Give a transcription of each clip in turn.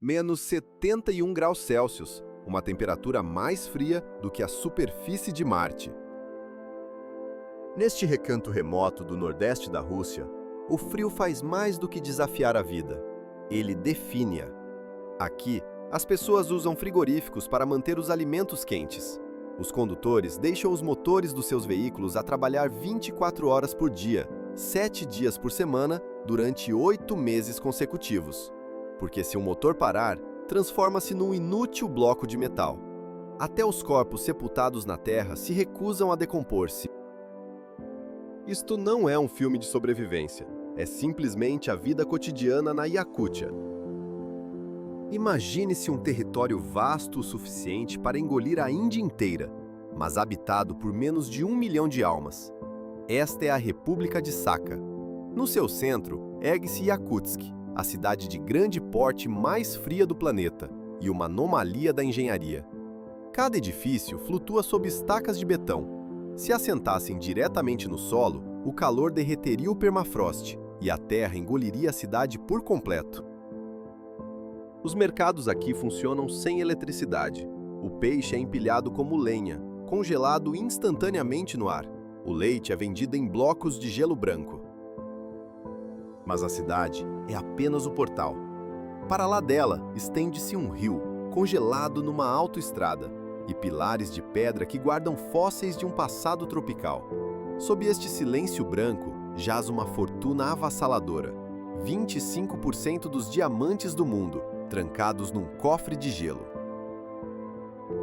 menos 71 graus Celsius, uma temperatura mais fria do que a superfície de Marte. Neste recanto remoto do nordeste da Rússia, o frio faz mais do que desafiar a vida. Ele define-a. Aqui, as pessoas usam frigoríficos para manter os alimentos quentes. Os condutores deixam os motores dos seus veículos a trabalhar 24 horas por dia, 7 dias por semana, durante 8 meses consecutivos. Porque se um motor parar, transforma-se num inútil bloco de metal. Até os corpos sepultados na terra se recusam a decompor-se. Isto não é um filme de sobrevivência. É simplesmente a vida cotidiana na Iacútia. Imagine-se um território vasto o suficiente para engolir a Índia inteira, mas habitado por menos de 1 milhão de almas. Esta é a República de Sakha. No seu centro, ergue-se Yakutsk, a cidade de grande porte mais fria do planeta e uma anomalia da engenharia. Cada edifício flutua sob estacas de betão. Se assentassem diretamente no solo, o calor derreteria o permafrost e a terra engoliria a cidade por completo. Os mercados aqui funcionam sem eletricidade. O peixe é empilhado como lenha, congelado instantaneamente no ar. O leite é vendido em blocos de gelo branco. Mas a cidade é apenas o portal. Para lá dela, estende-se um rio, congelado numa autoestrada, e pilares de pedra que guardam fósseis de um passado tropical. Sob este silêncio branco, jaz uma fortuna avassaladora. 25% dos diamantes do mundo, trancados num cofre de gelo.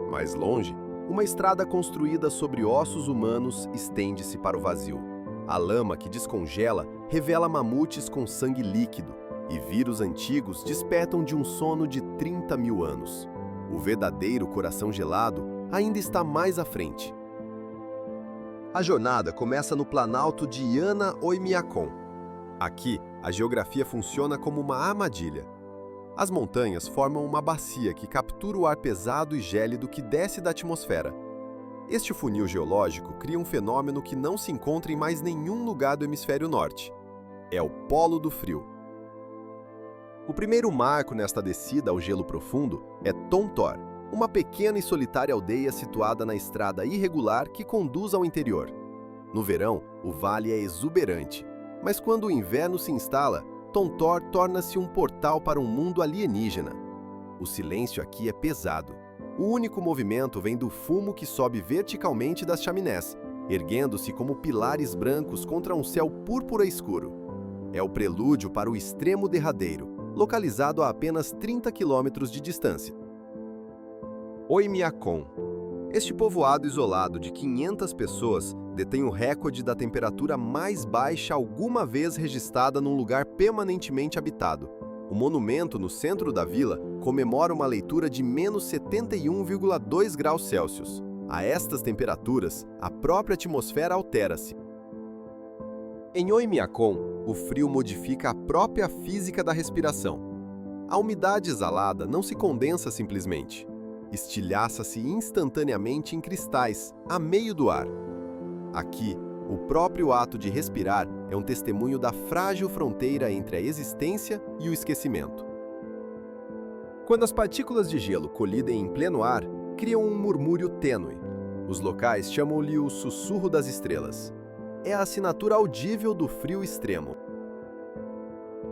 Mais longe, uma estrada construída sobre ossos humanos estende-se para o vazio. A lama que descongela revela mamutes com sangue líquido, e vírus antigos despertam de um sono de 30 mil anos. O verdadeiro coração gelado ainda está mais à frente. A jornada começa no planalto de Yana Oymyakon. Aqui, a geografia funciona como uma armadilha. As montanhas formam uma bacia que captura o ar pesado e gélido que desce da atmosfera. Este funil geológico cria um fenômeno que não se encontra em mais nenhum lugar do hemisfério norte. É o Polo do Frio. O primeiro marco nesta descida ao gelo profundo é Tontor, uma pequena e solitária aldeia situada na estrada irregular que conduz ao interior. No verão, o vale é exuberante, mas quando o inverno se instala, Tontor torna-se um portal para um mundo alienígena. O silêncio aqui é pesado. O único movimento vem do fumo que sobe verticalmente das chaminés, erguendo-se como pilares brancos contra um céu púrpura escuro. É o prelúdio para o extremo derradeiro, localizado a apenas 30 quilômetros de distância. Oymyakon. Este povoado isolado de 500 pessoas detém o recorde da temperatura mais baixa alguma vez registrada num lugar permanentemente habitado. O monumento no centro da vila comemora uma leitura de menos 71,2 graus Celsius. A estas temperaturas, a própria atmosfera altera-se. Em Oymyakon, o frio modifica a própria física da respiração. A umidade exalada não se condensa simplesmente. Estilhaça-se instantaneamente em cristais, a meio do ar. Aqui, o próprio ato de respirar é um testemunho da frágil fronteira entre a existência e o esquecimento. Quando as partículas de gelo colidem em pleno ar, criam um murmúrio tênue. Os locais chamam-lhe o sussurro das estrelas. É a assinatura audível do frio extremo.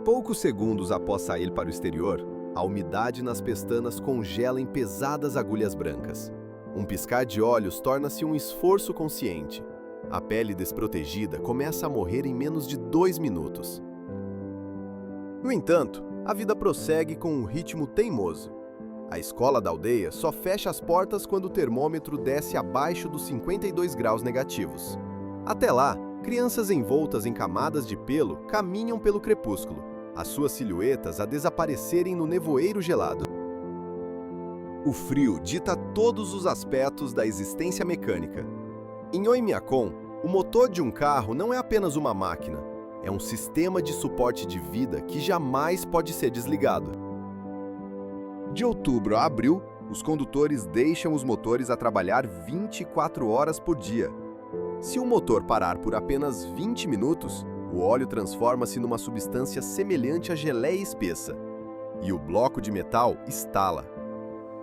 Poucos segundos após sair para o exterior, a umidade nas pestanas congela em pesadas agulhas brancas. Um piscar de olhos torna-se um esforço consciente. A pele desprotegida começa a morrer em menos de 2 minutos. No entanto, a vida prossegue com um ritmo teimoso. A escola da aldeia só fecha as portas quando o termômetro desce abaixo dos 52 graus negativos. Até lá, crianças envoltas em camadas de pelo caminham pelo crepúsculo, as suas silhuetas a desaparecerem no nevoeiro gelado. O frio dita todos os aspectos da existência mecânica. Em Oymyakon, o motor de um carro não é apenas uma máquina, é um sistema de suporte de vida que jamais pode ser desligado. De outubro a abril, os condutores deixam os motores a trabalhar 24 horas por dia. Se o motor parar por apenas 20 minutos, o óleo transforma-se numa substância semelhante à geleia espessa. e o bloco de metal estala.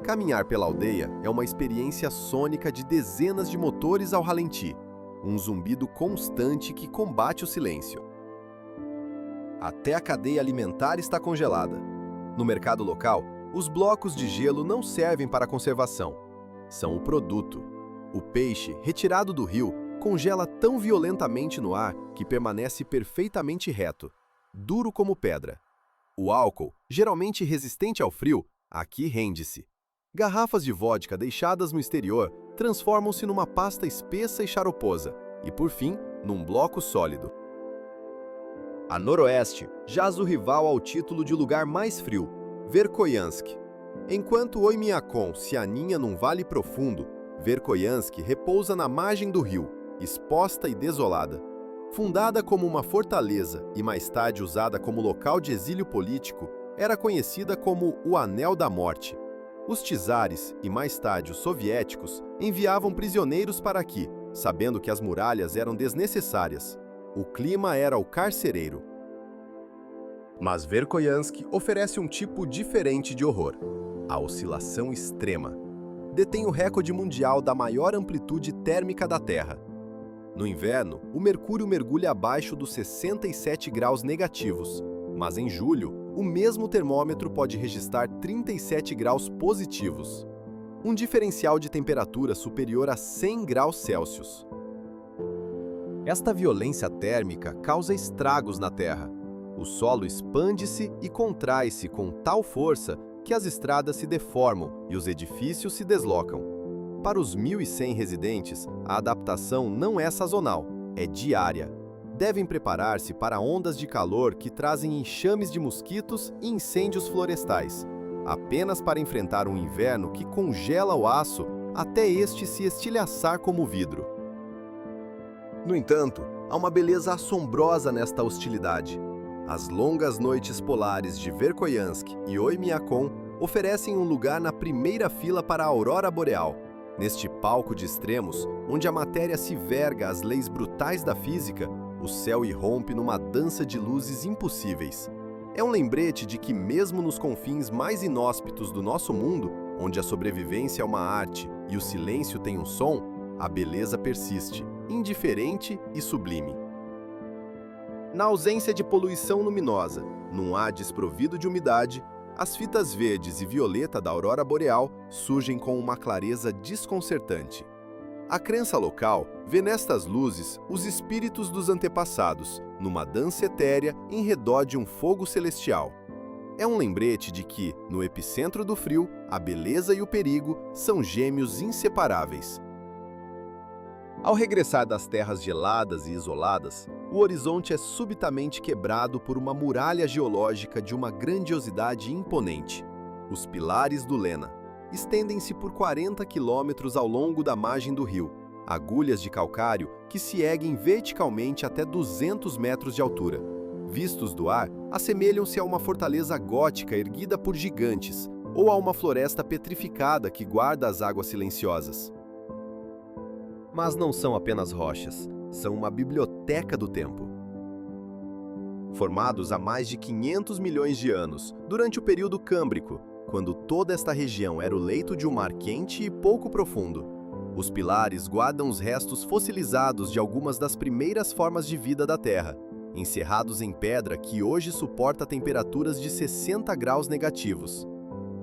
Caminhar pela aldeia é uma experiência sônica de dezenas de motores ao ralenti, um zumbido constante que combate o silêncio. Até a cadeia alimentar está congelada. No mercado local, os blocos de gelo não servem para conservação. São o produto. O peixe, retirado do rio, congela tão violentamente no ar que permanece perfeitamente reto, duro como pedra. O álcool, geralmente resistente ao frio, aqui rende-se. Garrafas de vodka deixadas no exterior transformam-se numa pasta espessa e xaroposa, e por fim, num bloco sólido. A noroeste jaz o rival ao título de lugar mais frio, Verkhoyansk. Enquanto Oymyakon se aninha num vale profundo, Verkhoyansk repousa na margem do rio, exposta e desolada. Fundada como uma fortaleza e mais tarde usada como local de exílio político, era conhecida como o Anel da Morte. Os czares e mais tarde os soviéticos enviavam prisioneiros para aqui, sabendo que as muralhas eram desnecessárias. O clima era o carcereiro. Mas Verkhoyansk oferece um tipo diferente de horror: a oscilação extrema. Detém o recorde mundial da maior amplitude térmica da Terra. No inverno, o mercúrio mergulha abaixo dos 67 graus negativos, mas em julho, o mesmo termômetro pode registrar 37 graus positivos. Um diferencial de temperatura superior a 100 graus Celsius. Esta violência térmica causa estragos na Terra. O solo expande-se e contrai-se com tal força que as estradas se deformam e os edifícios se deslocam. Para os 1.100 residentes, a adaptação não é sazonal, é diária. Devem preparar-se para ondas de calor que trazem enxames de mosquitos e incêndios florestais, apenas para enfrentar um inverno que congela o aço até este se estilhaçar como vidro. No entanto, há uma beleza assombrosa nesta hostilidade. As longas noites polares de Verkhoyansk e Oymyakon oferecem um lugar na primeira fila para a aurora boreal. Neste palco de extremos, onde a matéria se verga às leis brutais da física, o céu irrompe numa dança de luzes impossíveis. É um lembrete de que mesmo nos confins mais inóspitos do nosso mundo, onde a sobrevivência é uma arte e o silêncio tem um som, a beleza persiste, indiferente e sublime. Na ausência de poluição luminosa, num ar desprovido de umidade, as fitas verdes e violeta da aurora boreal surgem com uma clareza desconcertante. A crença local vê nestas luzes os espíritos dos antepassados, numa dança etérea em redor de um fogo celestial. É um lembrete de que, no epicentro do frio, a beleza e o perigo são gêmeos inseparáveis. Ao regressar das terras geladas e isoladas, o horizonte é subitamente quebrado por uma muralha geológica de uma grandiosidade imponente. Os Pilares do Lena estendem-se por 40 quilômetros ao longo da margem do rio, agulhas de calcário que se erguem verticalmente até 200 metros de altura. Vistos do ar, assemelham-se a uma fortaleza gótica erguida por gigantes, ou a uma floresta petrificada que guarda as águas silenciosas. Mas não são apenas rochas, são uma biblioteca do tempo. Formados há mais de 500 milhões de anos, durante o período Câmbrico, quando toda esta região era o leito de um mar quente e pouco profundo, os pilares guardam os restos fossilizados de algumas das primeiras formas de vida da Terra, encerrados em pedra que hoje suporta temperaturas de 60 graus negativos.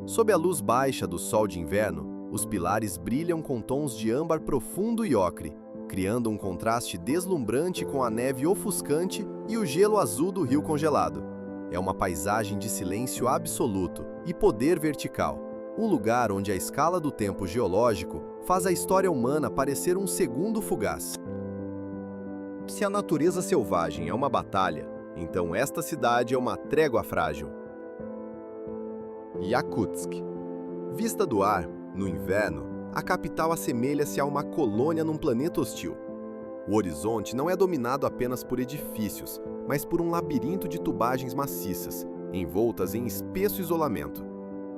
Sob a luz baixa do sol de inverno, os pilares brilham com tons de âmbar profundo e ocre, criando um contraste deslumbrante com a neve ofuscante e o gelo azul do rio congelado. É uma paisagem de silêncio absoluto e poder vertical, um lugar onde a escala do tempo geológico faz a história humana parecer um segundo fugaz. Se a natureza selvagem é uma batalha, então esta cidade é uma trégua frágil. Yakutsk. Vista do ar, no inverno, a capital assemelha-se a uma colônia num planeta hostil. O horizonte não é dominado apenas por edifícios, mas por um labirinto de tubagens maciças, envoltas em espesso isolamento.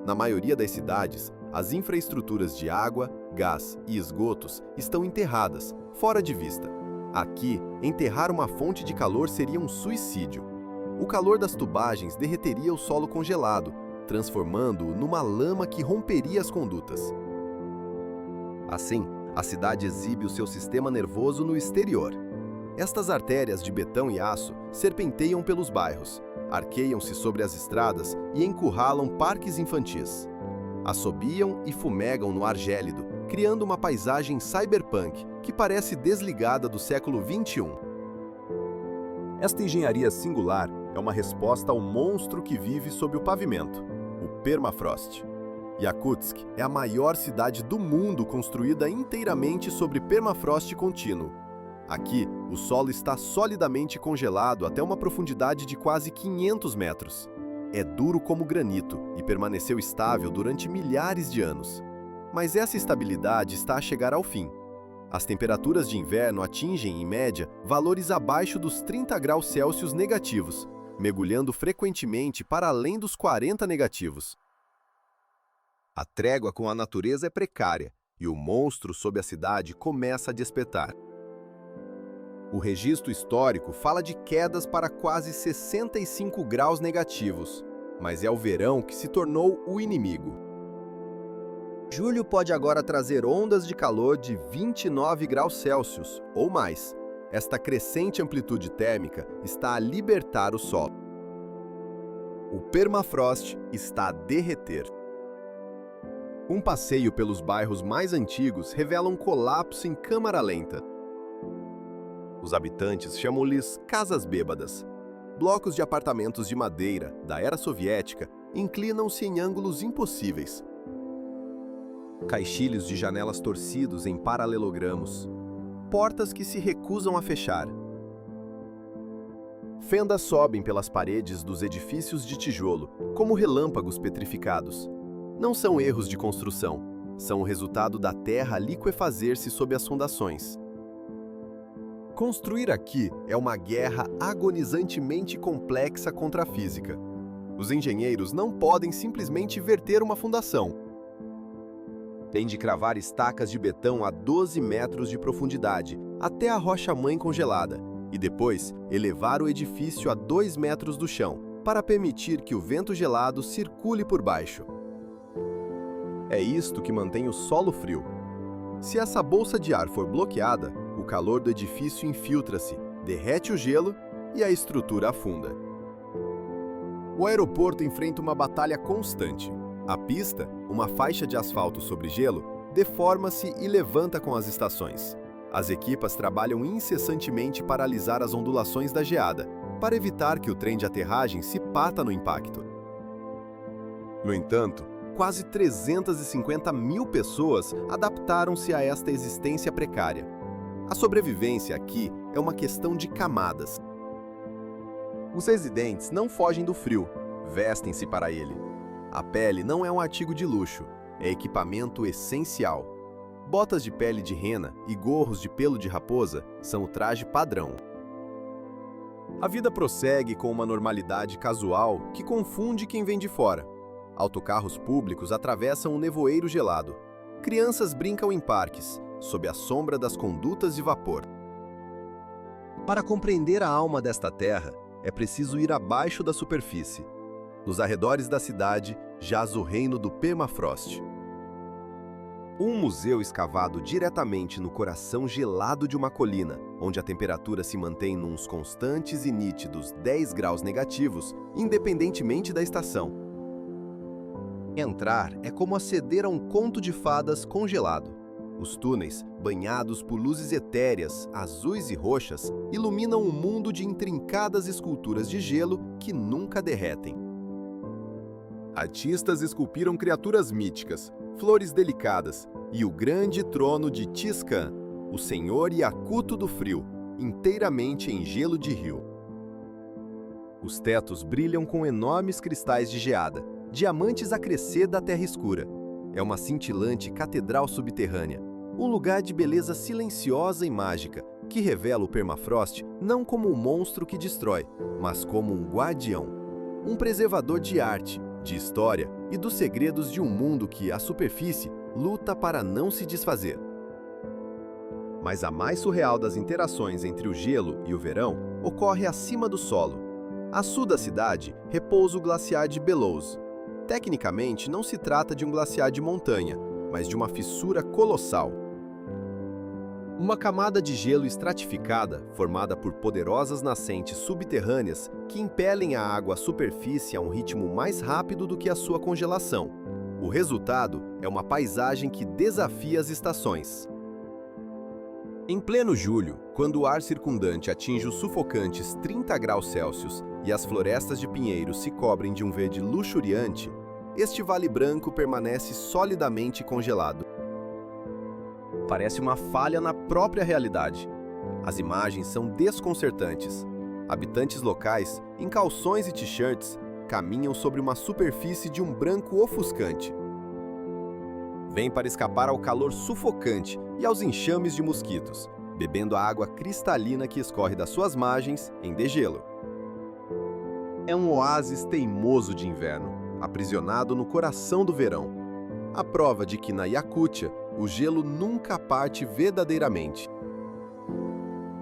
Na maioria das cidades, as infraestruturas de água, gás e esgotos estão enterradas, fora de vista. Aqui, enterrar uma fonte de calor seria um suicídio. O calor das tubagens derreteria o solo congelado, transformando-o numa lama que romperia as condutas. Assim, a cidade exibe o seu sistema nervoso no exterior. Estas artérias de betão e aço serpenteiam pelos bairros, arqueiam-se sobre as estradas e encurralam parques infantis. Assobiam e fumegam no ar gélido, criando uma paisagem cyberpunk que parece desligada do século XXI. Esta engenharia singular é uma resposta ao monstro que vive sob o pavimento, o permafrost. Yakutsk é a maior cidade do mundo construída inteiramente sobre permafrost contínuo. Aqui, o solo está solidamente congelado até uma profundidade de quase 500 metros. É duro como granito e permaneceu estável durante milhares de anos. Mas essa estabilidade está a chegar ao fim. As temperaturas de inverno atingem, em média, valores abaixo dos 30 graus Celsius negativos, mergulhando frequentemente para além dos 40 negativos. A trégua com a natureza é precária e o monstro sob a cidade começa a despertar. O registro histórico fala de quedas para quase 65 graus negativos, mas é o verão que se tornou o inimigo. Julho pode agora trazer ondas de calor de 29 graus Celsius ou mais. Esta crescente amplitude térmica está a libertar o solo. O permafrost está a derreter. Um passeio pelos bairros mais antigos revela um colapso em câmara lenta. Os habitantes chamam-lhes casas bêbadas. Blocos de apartamentos de madeira, da era soviética, inclinam-se em ângulos impossíveis. Caixilhos de janelas torcidos em paralelogramos. Portas que se recusam a fechar. Fendas sobem pelas paredes dos edifícios de tijolo, como relâmpagos petrificados. Não são erros de construção, são o resultado da terra liquefazer-se sob as fundações. Construir aqui é uma guerra agonizantemente complexa contra a física. Os engenheiros não podem simplesmente verter uma fundação. Tem de cravar estacas de betão a 12 metros de profundidade, até a rocha-mãe congelada, e depois elevar o edifício a 2 metros do chão, para permitir que o vento gelado circule por baixo. É isto que mantém o solo frio. Se essa bolsa de ar for bloqueada, o calor do edifício infiltra-se, derrete o gelo e a estrutura afunda. O aeroporto enfrenta uma batalha constante. A pista, uma faixa de asfalto sobre gelo, deforma-se e levanta com as estações. As equipas trabalham incessantemente para alisar as ondulações da geada, para evitar que o trem de aterragem se pata no impacto. No entanto, quase 350 mil pessoas adaptaram-se a esta existência precária. A sobrevivência aqui é uma questão de camadas. Os residentes não fogem do frio, vestem-se para ele. A pele não é um artigo de luxo, é equipamento essencial. Botas de pele de rena e gorros de pelo de raposa são o traje padrão. A vida prossegue com uma normalidade casual que confunde quem vem de fora. Autocarros públicos atravessam um nevoeiro gelado. Crianças brincam em parques, sob a sombra das condutas de vapor. Para compreender a alma desta terra, é preciso ir abaixo da superfície. Nos arredores da cidade, jaz o reino do permafrost. Um museu escavado diretamente no coração gelado de uma colina, onde a temperatura se mantém nos constantes e nítidos 10 graus negativos, independentemente da estação. Entrar é como aceder a um conto de fadas congelado. Os túneis, banhados por luzes etéreas, azuis e roxas, iluminam um mundo de intrincadas esculturas de gelo que nunca derretem. Artistas esculpiram criaturas míticas, flores delicadas e o grande trono de Tishkan, o senhor Yakuto do frio, inteiramente em gelo de rio. Os tetos brilham com enormes cristais de geada, diamantes a crescer da terra escura. É uma cintilante catedral subterrânea, um lugar de beleza silenciosa e mágica, que revela o permafrost não como um monstro que destrói, mas como um guardião, um preservador de arte, de história e dos segredos de um mundo que, à superfície, luta para não se desfazer. Mas a mais surreal das interações entre o gelo e o verão ocorre acima do solo. A sul da cidade repousa o glaciar de Bellows. Tecnicamente, não se trata de um glaciar de montanha, mas de uma fissura colossal. Uma camada de gelo estratificada, formada por poderosas nascentes subterrâneas que impelem a água à superfície a um ritmo mais rápido do que a sua congelação. O resultado é uma paisagem que desafia as estações. Em pleno julho, quando o ar circundante atinge os sufocantes 30 graus Celsius e as florestas de pinheiros se cobrem de um verde luxuriante, este vale branco permanece solidamente congelado. Parece uma falha na própria realidade. As imagens são desconcertantes. Habitantes locais, em calções e t-shirts, caminham sobre uma superfície de um branco ofuscante. Vêm para escapar ao calor sufocante e aos enxames de mosquitos, bebendo a água cristalina que escorre das suas margens em degelo. É um oásis teimoso de inverno, aprisionado no coração do verão. A prova de que na Iacútia o gelo nunca parte verdadeiramente.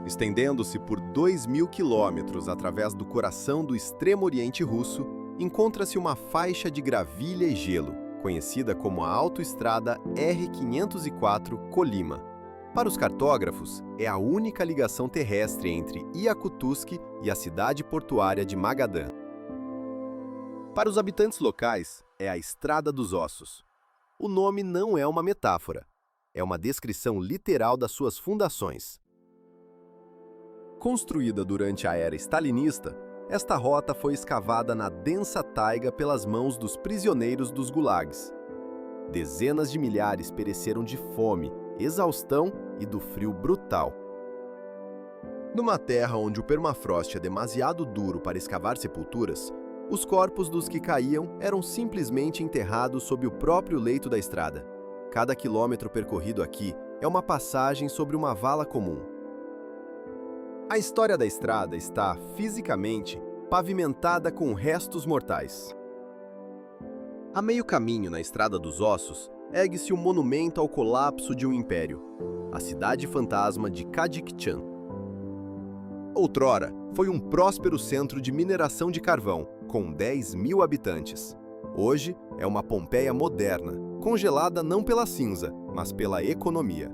Estendendo-se por 2.000 quilômetros através do coração do extremo oriente russo, encontra-se uma faixa de gravilha e gelo, conhecida como a autoestrada R-504 Colima. Para os cartógrafos, é a única ligação terrestre entre Iakutsk e a cidade portuária de Magadan. Para os habitantes locais, é a Estrada dos Ossos. O nome não é uma metáfora, é uma descrição literal das suas fundações. Construída durante a era stalinista, esta rota foi escavada na densa taiga pelas mãos dos prisioneiros dos gulags. Dezenas de milhares pereceram de fome, exaustão e do frio brutal. Numa terra onde o permafrost é demasiado duro para escavar sepulturas, os corpos dos que caíam eram simplesmente enterrados sob o próprio leito da estrada. Cada quilômetro percorrido aqui é uma passagem sobre uma vala comum. A história da estrada está, fisicamente, pavimentada com restos mortais. A meio caminho na Estrada dos Ossos, ergue-se um monumento ao colapso de um império, a cidade fantasma de Kadikchan. Outrora, foi um próspero centro de mineração de carvão, com 10.000 habitantes. Hoje, é uma Pompeia moderna, congelada não pela cinza, mas pela economia.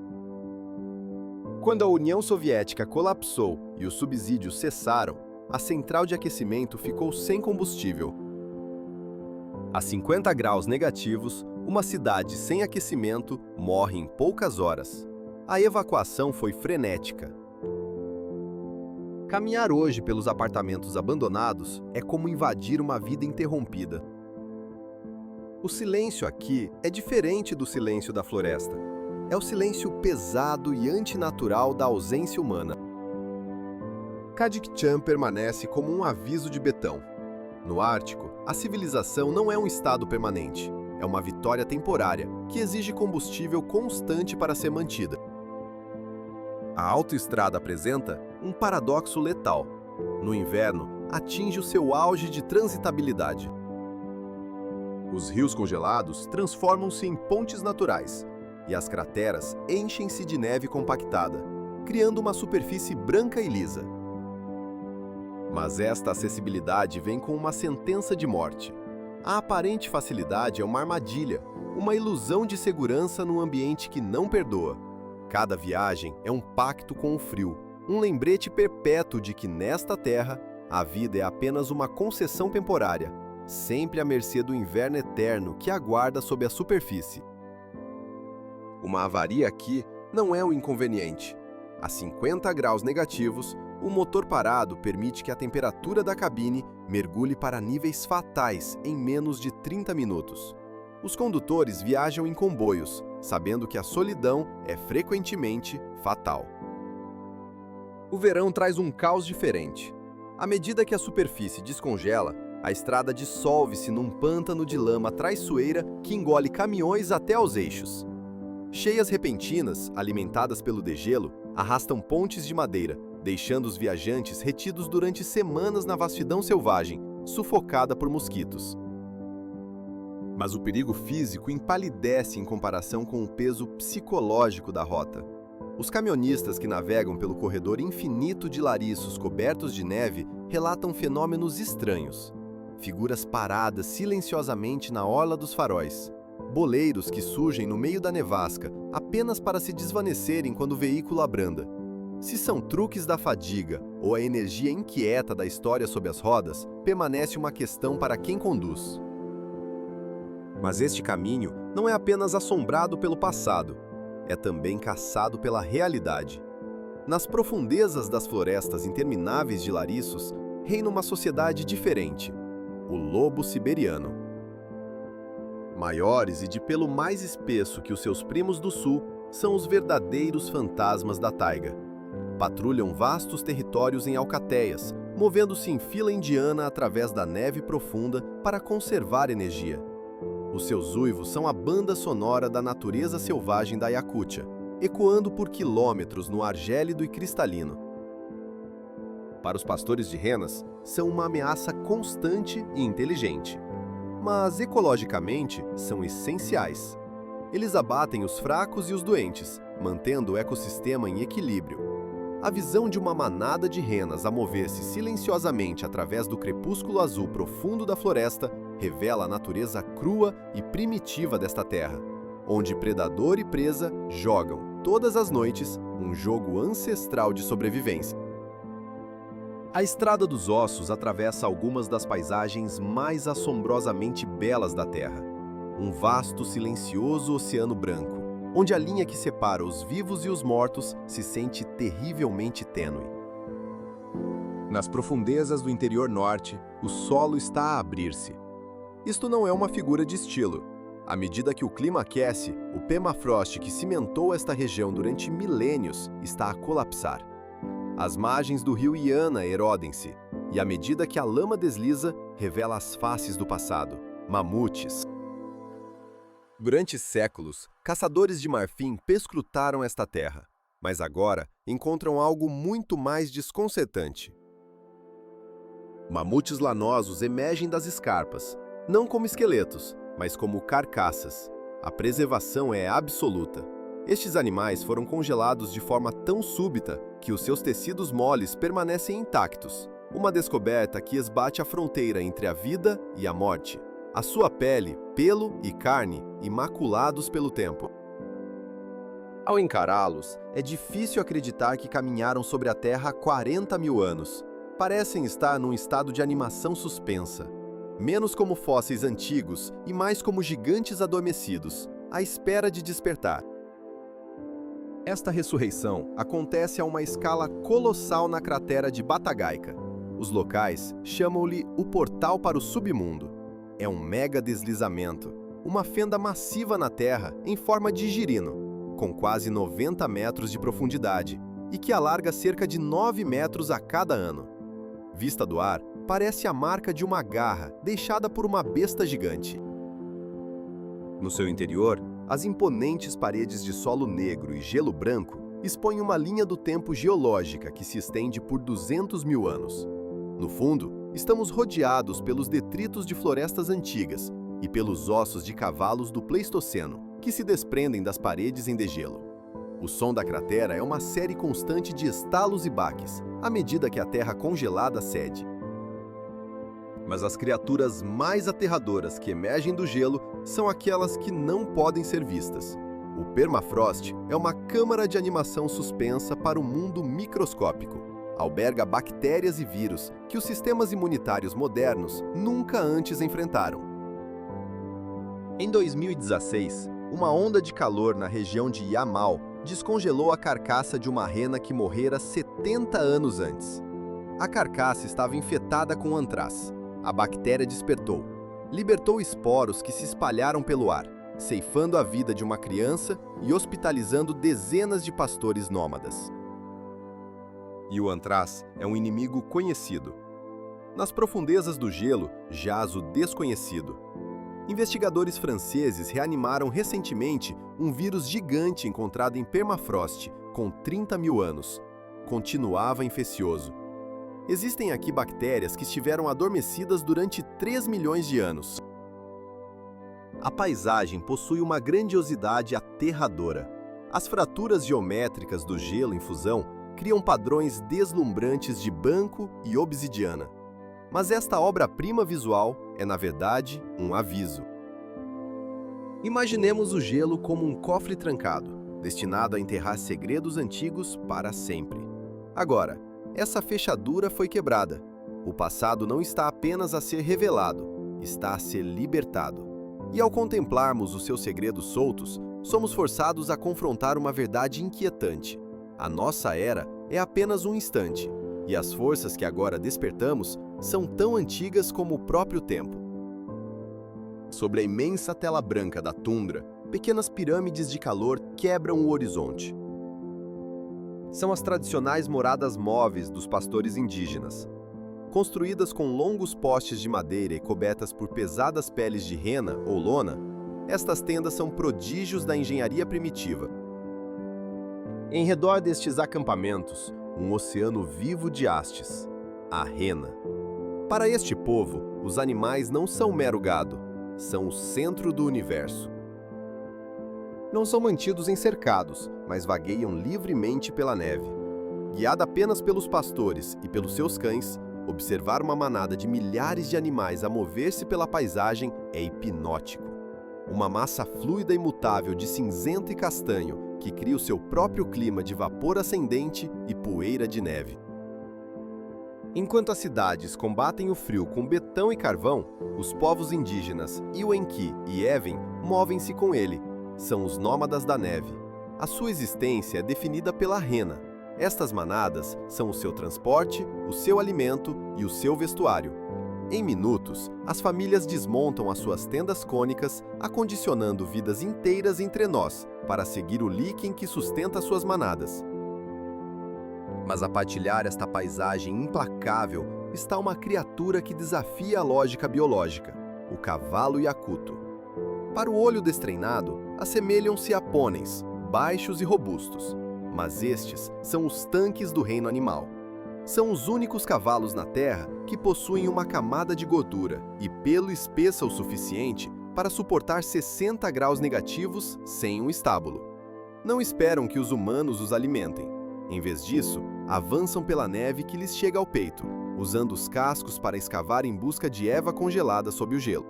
Quando a União Soviética colapsou e os subsídios cessaram, a central de aquecimento ficou sem combustível. A 50 graus negativos, uma cidade sem aquecimento morre em poucas horas. A evacuação foi frenética. Caminhar hoje pelos apartamentos abandonados é como invadir uma vida interrompida. O silêncio aqui é diferente do silêncio da floresta. É o silêncio pesado e antinatural da ausência humana. Kadikchan permanece como um aviso de betão. No Ártico, a civilização não é um estado permanente. É uma vitória temporária que exige combustível constante para ser mantida. A autoestrada apresenta um paradoxo letal. No inverno, atinge o seu auge de transitabilidade. Os rios congelados transformam-se em pontes naturais, e as crateras enchem-se de neve compactada, criando uma superfície branca e lisa. Mas esta acessibilidade vem com uma sentença de morte. A aparente facilidade é uma armadilha, uma ilusão de segurança num ambiente que não perdoa. Cada viagem é um pacto com o frio, um lembrete perpétuo de que nesta terra a vida é apenas uma concessão temporária, sempre à mercê do inverno eterno que aguarda sob a superfície. Uma avaria aqui não é um inconveniente. A 50 graus negativos, o motor parado permite que a temperatura da cabine mergulhe para níveis fatais em menos de 30 minutos. Os condutores viajam em comboios, sabendo que a solidão é frequentemente fatal. O verão traz um caos diferente. À medida que a superfície descongela, a estrada dissolve-se num pântano de lama traiçoeira que engole caminhões até aos eixos. Cheias repentinas, alimentadas pelo degelo, arrastam pontes de madeira, deixando os viajantes retidos durante semanas na vastidão selvagem, sufocada por mosquitos. Mas o perigo físico empalidece em comparação com o peso psicológico da rota. Os caminhonistas que navegam pelo corredor infinito de lariços cobertos de neve relatam fenômenos estranhos. figuras paradas silenciosamente na orla dos faróis, boleiros que surgem no meio da nevasca apenas para se desvanecerem quando o veículo abranda. Se são truques da fadiga ou a energia inquieta da história sob as rodas, permanece uma questão para quem conduz. Mas este caminho não é apenas assombrado pelo passado, é também caçado pela realidade. Nas profundezas das florestas intermináveis de Larissos, reina uma sociedade diferente, o lobo siberiano. Maiores e de pelo mais espesso que os seus primos do sul, são os verdadeiros fantasmas da taiga. Patrulham vastos territórios em alcateias, movendo-se em fila indiana através da neve profunda para conservar energia. Os seus uivos são a banda sonora da natureza selvagem da Iacútia, ecoando por quilômetros no ar gélido e cristalino. Para os pastores de renas, são uma ameaça constante e inteligente. Mas, ecologicamente, são essenciais. Eles abatem os fracos e os doentes, mantendo o ecossistema em equilíbrio. A visão de uma manada de renas a mover-se silenciosamente através do crepúsculo azul profundo da floresta revela a natureza crua e primitiva desta terra, onde predador e presa jogam, todas as noites, um jogo ancestral de sobrevivência. A Estrada dos Ossos atravessa algumas das paisagens mais assombrosamente belas da Terra. Um vasto, silencioso oceano branco, onde a linha que separa os vivos e os mortos se sente terrivelmente tênue. Nas profundezas do interior norte, o solo está a abrir-se. Isto não é uma figura de estilo. À medida que o clima aquece, o permafrost que cimentou esta região durante milênios está a colapsar. As margens do rio Iana erodem-se, e à medida que a lama desliza, revela as faces do passado, mamutes. Durante séculos, caçadores de marfim perscrutaram esta terra, mas agora encontram algo muito mais desconcertante. Mamutes lanosos emergem das escarpas, não como esqueletos, mas como carcaças. A preservação é absoluta. Estes animais foram congelados de forma tão súbita que os seus tecidos moles permanecem intactos, uma descoberta que esbate a fronteira entre a vida e a morte. A sua pele, pelo e carne, imaculados pelo tempo. Ao encará-los, é difícil acreditar que caminharam sobre a Terra há 40 mil anos. Parecem estar num estado de animação suspensa. Menos como fósseis antigos e mais como gigantes adormecidos, à espera de despertar. Esta ressurreição acontece a uma escala colossal na cratera de Batagaica. Os locais chamam-lhe o Portal para o Submundo. É um mega deslizamento, uma fenda massiva na Terra em forma de girino, com quase 90 metros de profundidade e que alarga cerca de 9 metros a cada ano. Vista do ar, parece a marca de uma garra deixada por uma besta gigante. No seu interior, as imponentes paredes de solo negro e gelo branco expõem uma linha do tempo geológica que se estende por 200 mil anos. No fundo, estamos rodeados pelos detritos de florestas antigas e pelos ossos de cavalos do Pleistoceno, que se desprendem das paredes em degelo. O som da cratera é uma série constante de estalos e baques, à medida que a terra congelada cede. Mas as criaturas mais aterradoras que emergem do gelo são aquelas que não podem ser vistas. O permafrost é uma câmara de animação suspensa para o mundo microscópico. Alberga bactérias e vírus que os sistemas imunitários modernos nunca antes enfrentaram. Em 2016, uma onda de calor na região de Yamal descongelou a carcaça de uma rena que morrera 70 anos antes. A carcaça estava infectada com antraz. A bactéria despertou, libertou esporos que se espalharam pelo ar, ceifando a vida de uma criança e hospitalizando dezenas de pastores nômadas. E o antraz é um inimigo conhecido. Nas profundezas do gelo jaz o desconhecido. Investigadores franceses reanimaram recentemente um vírus gigante encontrado em permafrost, com 30 mil anos. Continuava infeccioso. Existem aqui bactérias que estiveram adormecidas durante 3 milhões de anos. A paisagem possui uma grandiosidade aterradora. As fraturas geométricas do gelo em fusão criam padrões deslumbrantes de branco e obsidiana. Mas esta obra-prima visual é, na verdade, um aviso. Imaginemos o gelo como um cofre trancado, destinado a enterrar segredos antigos para sempre. Agora, essa fechadura foi quebrada. O passado não está apenas a ser revelado, está a ser libertado. E ao contemplarmos os seus segredos soltos, somos forçados a confrontar uma verdade inquietante. A nossa era é apenas um instante, e as forças que agora despertamos são tão antigas como o próprio tempo. Sobre a imensa tela branca da tundra, pequenas pirâmides de calor quebram o horizonte. São as tradicionais moradas móveis dos pastores indígenas. Construídas com longos postes de madeira e cobertas por pesadas peles de rena ou lona, estas tendas são prodígios da engenharia primitiva. Em redor destes acampamentos, um oceano vivo de hastes, a rena. Para este povo, os animais não são mero gado, são o centro do universo. Não são mantidos em cercados, mas vagueiam livremente pela neve. Guiada apenas pelos pastores e pelos seus cães, observar uma manada de milhares de animais a mover-se pela paisagem é hipnótico. Uma massa fluida e mutável de cinzento e castanho que cria o seu próprio clima de vapor ascendente e poeira de neve. Enquanto as cidades combatem o frio com betão e carvão, os povos indígenas Iwenki e Even movem-se com ele. São os nômadas da neve. A sua existência é definida pela rena. Estas manadas são o seu transporte, o seu alimento e o seu vestuário. Em minutos, as famílias desmontam as suas tendas cônicas, acondicionando vidas inteiras entre nós para seguir o líquen que sustenta suas manadas. Mas a partilhar esta paisagem implacável está uma criatura que desafia a lógica biológica, o cavalo iacuto. Para o olho destreinado, assemelham-se a pôneis, baixos e robustos, mas estes são os tanques do reino animal. São os únicos cavalos na Terra que possuem uma camada de gordura e pelo espessa o suficiente para suportar 60 graus negativos sem um estábulo. Não esperam que os humanos os alimentem. Em vez disso, avançam pela neve que lhes chega ao peito, usando os cascos para escavar em busca de erva congelada sob o gelo.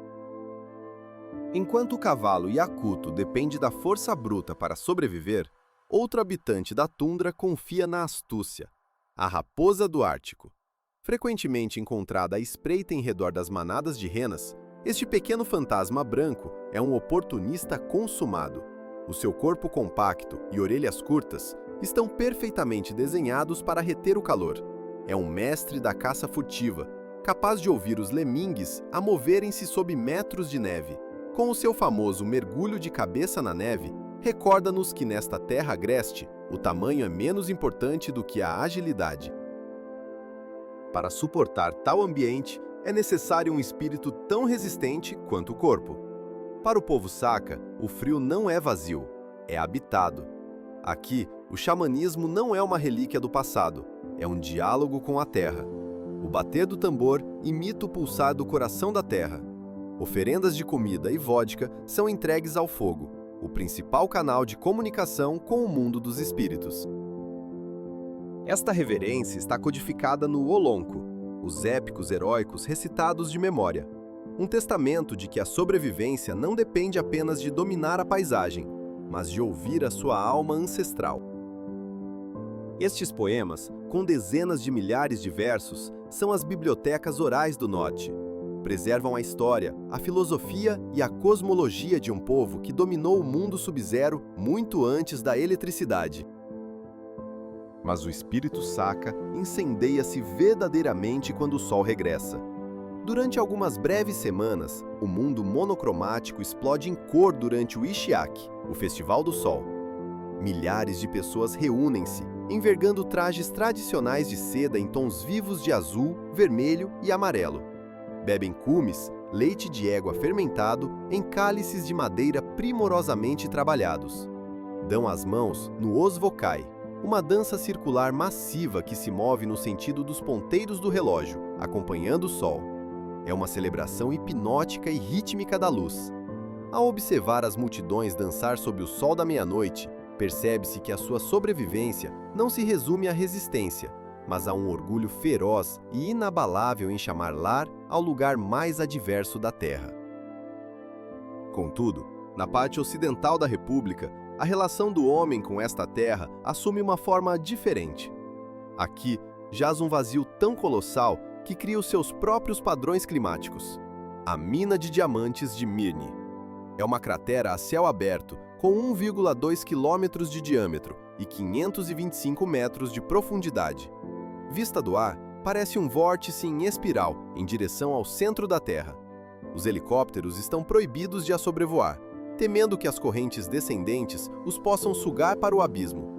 Enquanto o cavalo iacuto depende da força bruta para sobreviver, outro habitante da tundra confia na astúcia, a raposa do Ártico. Frequentemente encontrada à espreita em redor das manadas de renas, este pequeno fantasma branco é um oportunista consumado. O seu corpo compacto e orelhas curtas estão perfeitamente desenhados para reter o calor. É um mestre da caça furtiva, capaz de ouvir os lemingues a moverem-se sob metros de neve. Com o seu famoso mergulho de cabeça na neve, recorda-nos que nesta terra agreste, o tamanho é menos importante do que a agilidade. Para suportar tal ambiente, é necessário um espírito tão resistente quanto o corpo. Para o povo Saka, o frio não é vazio, é habitado. Aqui, o xamanismo não é uma relíquia do passado, é um diálogo com a terra. O bater do tambor imita o pulsar do coração da terra. Oferendas de comida e vodka são entregues ao fogo, o principal canal de comunicação com o mundo dos espíritos. Esta reverência está codificada no Olonco, os épicos heróicos recitados de memória. Um testamento de que a sobrevivência não depende apenas de dominar a paisagem, mas de ouvir a sua alma ancestral. Estes poemas, com dezenas de milhares de versos, são as bibliotecas orais do Norte. Preservam a história, a filosofia e a cosmologia de um povo que dominou o mundo sub-zero muito antes da eletricidade. Mas o espírito Saka incendeia-se verdadeiramente quando o sol regressa. Durante algumas breves semanas, o mundo monocromático explode em cor durante o Ishiaki, o Festival do Sol. Milhares de pessoas reúnem-se, envergando trajes tradicionais de seda em tons vivos de azul, vermelho e amarelo. Bebem cumes, leite de égua fermentado em cálices de madeira primorosamente trabalhados. Dão as mãos no Osvokai, uma dança circular massiva que se move no sentido dos ponteiros do relógio, acompanhando o sol. É uma celebração hipnótica e rítmica da luz. Ao observar as multidões dançar sob o sol da meia-noite, percebe-se que a sua sobrevivência não se resume à resistência, mas há um orgulho feroz e inabalável em chamar lar ao lugar mais adverso da Terra. Contudo, na parte ocidental da República, a relação do homem com esta terra assume uma forma diferente. Aqui jaz um vazio tão colossal que cria os seus próprios padrões climáticos. A mina de diamantes de Mirny. É uma cratera a céu aberto, com 1,2 quilômetros de diâmetro e 525 metros de profundidade. Vista do ar, parece um vórtice em espiral em direção ao centro da Terra. Os helicópteros estão proibidos de a sobrevoar, temendo que as correntes descendentes os possam sugar para o abismo.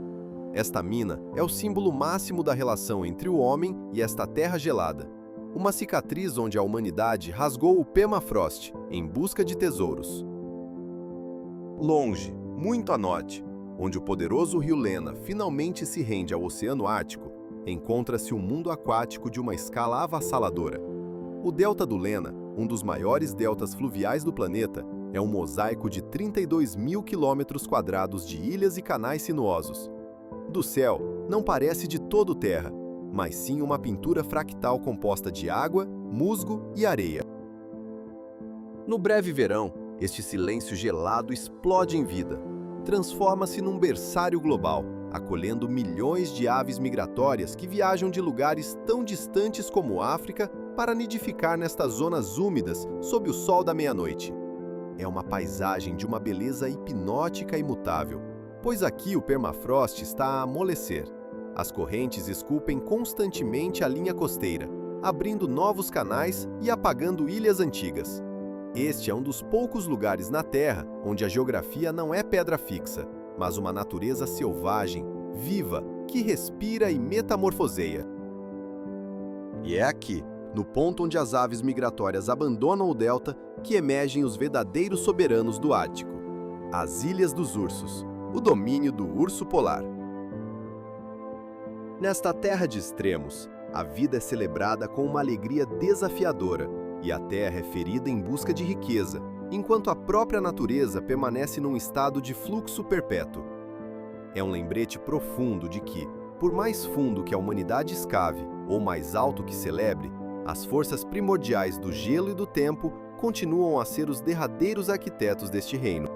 Esta mina é o símbolo máximo da relação entre o homem e esta terra gelada. Uma cicatriz onde a humanidade rasgou o permafrost em busca de tesouros. Longe, muito a norte, onde o poderoso rio Lena finalmente se rende ao Oceano Ártico, encontra-se um mundo aquático de uma escala avassaladora. O delta do Lena, um dos maiores deltas fluviais do planeta, é um mosaico de 32 mil quilômetros quadrados de ilhas e canais sinuosos. Do céu, não parece de todo terra, mas sim uma pintura fractal composta de água, musgo e areia. No breve verão, este silêncio gelado explode em vida. Transforma-se num berçário global, acolhendo milhões de aves migratórias que viajam de lugares tão distantes como África para nidificar nestas zonas úmidas sob o sol da meia-noite. É uma paisagem de uma beleza hipnótica e imutável, pois aqui o permafrost está a amolecer. As correntes esculpem constantemente a linha costeira, abrindo novos canais e apagando ilhas antigas. Este é um dos poucos lugares na Terra onde a geografia não é pedra fixa, mas uma natureza selvagem, viva, que respira e metamorfoseia. E é aqui, no ponto onde as aves migratórias abandonam o delta, que emergem os verdadeiros soberanos do Ártico, as Ilhas dos Ursos, o domínio do urso polar. Nesta terra de extremos, a vida é celebrada com uma alegria desafiadora e a terra é ferida em busca de riqueza, enquanto a própria natureza permanece num estado de fluxo perpétuo. É um lembrete profundo de que, por mais fundo que a humanidade escave ou mais alto que celebre, as forças primordiais do gelo e do tempo continuam a ser os derradeiros arquitetos deste reino.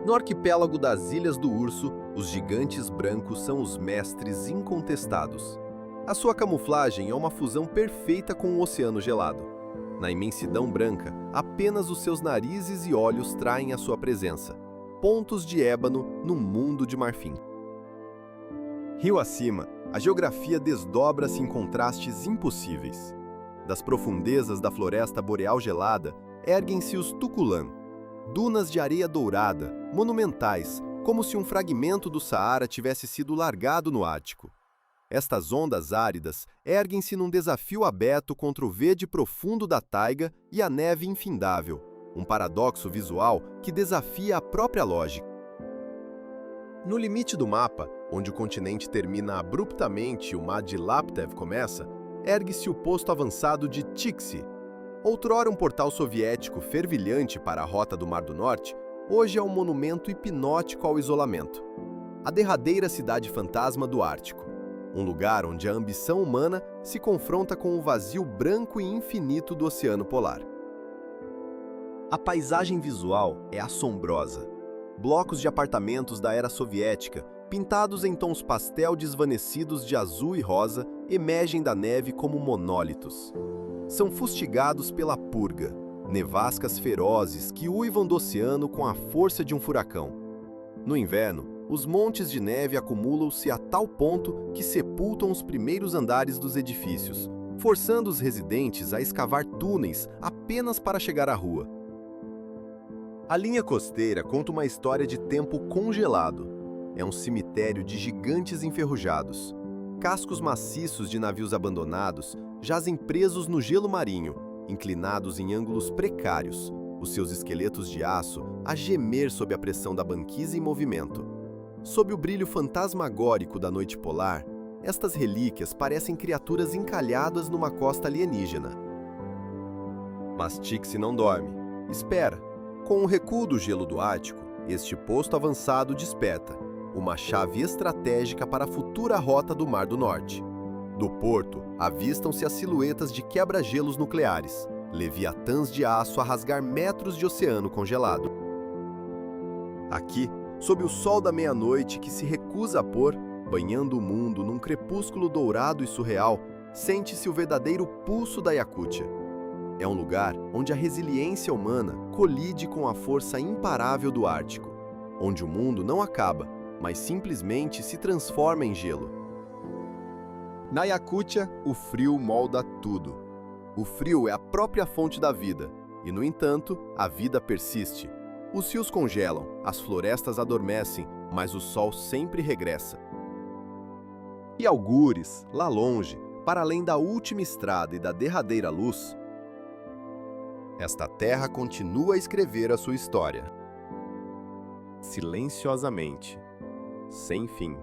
No arquipélago das Ilhas do Urso, os gigantes brancos são os mestres incontestados. A sua camuflagem é uma fusão perfeita com o oceano gelado. Na imensidão branca, apenas os seus narizes e olhos traem a sua presença, pontos de ébano num mundo de marfim. Rio acima, a geografia desdobra-se em contrastes impossíveis. Das profundezas da floresta boreal gelada, erguem-se os tuculã, dunas de areia dourada, monumentais, como se um fragmento do Saara tivesse sido largado no Ártico. Estas ondas áridas erguem-se num desafio aberto contra o verde profundo da taiga e a neve infindável, um paradoxo visual que desafia a própria lógica. No limite do mapa, onde o continente termina abruptamente e o mar de Laptev começa, ergue-se o posto avançado de Tixi. Outrora um portal soviético fervilhante para a rota do Mar do Norte, hoje é um monumento hipnótico ao isolamento. A derradeira cidade fantasma do Ártico. Um lugar onde a ambição humana se confronta com o vazio branco e infinito do Oceano Polar. A paisagem visual é assombrosa. Blocos de apartamentos da era soviética, pintados em tons pastel desvanecidos de azul e rosa, emergem da neve como monólitos. São fustigados pela purga, nevascas ferozes que uivam do oceano com a força de um furacão. No inverno, os montes de neve acumulam-se a tal ponto que sepultam os primeiros andares dos edifícios, forçando os residentes a escavar túneis apenas para chegar à rua. A linha costeira conta uma história de tempo congelado. É um cemitério de gigantes enferrujados. Cascos maciços de navios abandonados jazem presos no gelo marinho, inclinados em ângulos precários, os seus esqueletos de aço a gemer sob a pressão da banquisa em movimento. Sob o brilho fantasmagórico da noite polar, estas relíquias parecem criaturas encalhadas numa costa alienígena. Mas Tixi não dorme. Espera. Com o recuo do gelo do Ártico, este posto avançado desperta. uma chave estratégica para a futura rota do Mar do Norte. Do porto, avistam-se as silhuetas de quebra-gelos nucleares, leviatãs de aço a rasgar metros de oceano congelado. Aqui, sob o sol da meia-noite que se recusa a pôr, banhando o mundo num crepúsculo dourado e surreal, sente-se o verdadeiro pulso da Iacútia. É um lugar onde a resiliência humana colide com a força imparável do Ártico, onde o mundo não acaba, mas simplesmente se transforma em gelo. Na Iacútia, o frio molda tudo. O frio é a própria fonte da vida, e, no entanto, a vida persiste. Os rios congelam, as florestas adormecem, mas o sol sempre regressa. E algures, lá longe, para além da última estrada e da derradeira luz, esta terra continua a escrever a sua história. Silenciosamente, sem fim.